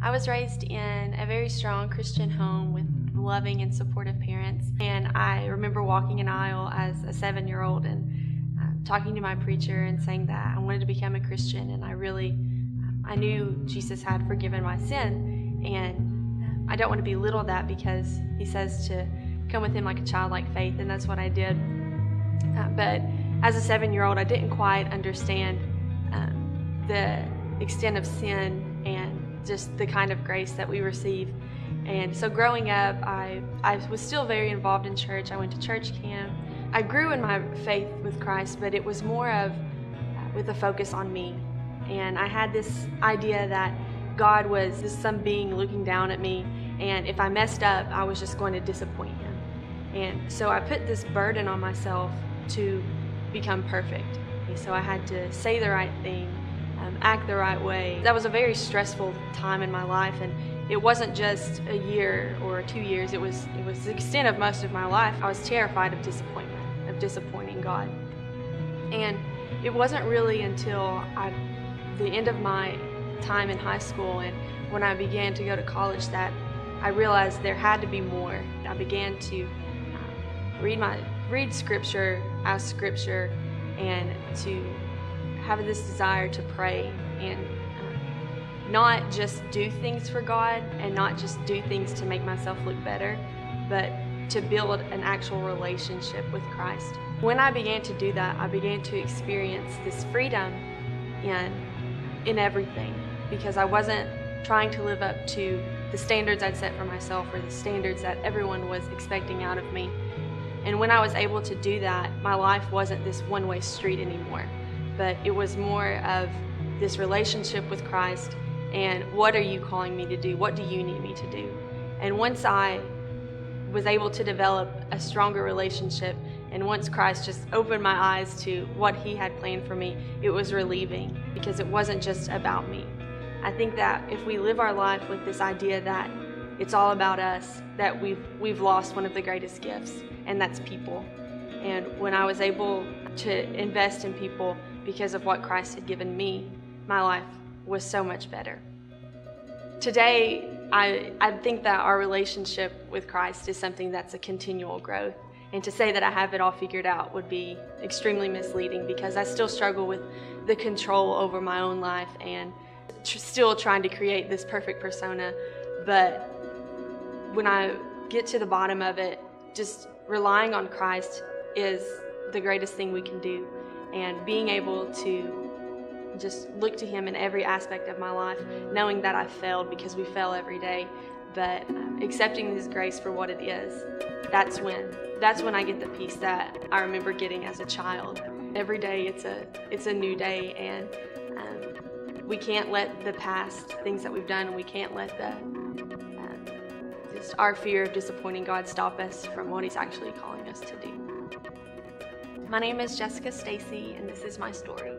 I was raised in a very strong Christian home with loving and supportive parents. And I remember walking an aisle as a 7-year-old and talking to my preacher and saying that I wanted to become a Christian. And I knew Jesus had forgiven my sin. And I don't want to belittle that because he says to come with him like a childlike faith. And that's what I did. But as a 7-year-old, I didn't quite understand the extent of sin and just the kind of grace that we receive. And so growing up, I was still very involved in church. I went to church camp. I grew in my faith with Christ, but it was more of with a focus on me. And I had this idea that God was just some being looking down at me, and if I messed up, I was just going to disappoint him. And so I put this burden on myself to become perfect. And so I had to say the right thing, act the right way. That was a very stressful time in my life, and it wasn't just a year or 2 years, it was the extent of most of my life. I was terrified of disappointment, of disappointing God. And it wasn't really until the end of my time in high school and when I began to go to college that I realized there had to be more. I began to read scripture, ask scripture, and to have this desire to pray and not just do things for God and not just do things to make myself look better, but to build an actual relationship with Christ. When I began to do that, I began to experience this freedom in everything, because I wasn't trying to live up to the standards I'd set for myself or the standards that everyone was expecting out of me. And when I was able to do that, my life wasn't this one-way street anymore, but it was more of this relationship with Christ and what are you calling me to do? What do you need me to do? And once I was able to develop a stronger relationship, and once Christ just opened my eyes to what he had planned for me, it was relieving because it wasn't just about me. I think that if we live our life with this idea that it's all about us, that we've lost one of the greatest gifts, and that's people. And when I was able to invest in people because of what Christ had given me, my life was so much better. Today, I think that our relationship with Christ is something that's a continual growth. And to say that I have it all figured out would be extremely misleading, because I still struggle with the control over my own life and still trying to create this perfect persona. But when I get to the bottom of it, just relying on Christ is the greatest thing we can do. And being able to just look to him in every aspect of my life, knowing that I failed, because we fail every day, but accepting his grace for what it is, that's when I get the peace that I remember getting as a child. Every day it's a new day, and we can't let the past things that we've done, we can't let just our fear of disappointing God stop us from what he's actually calling us to do. My name is Jessica Stacy, and this is my story.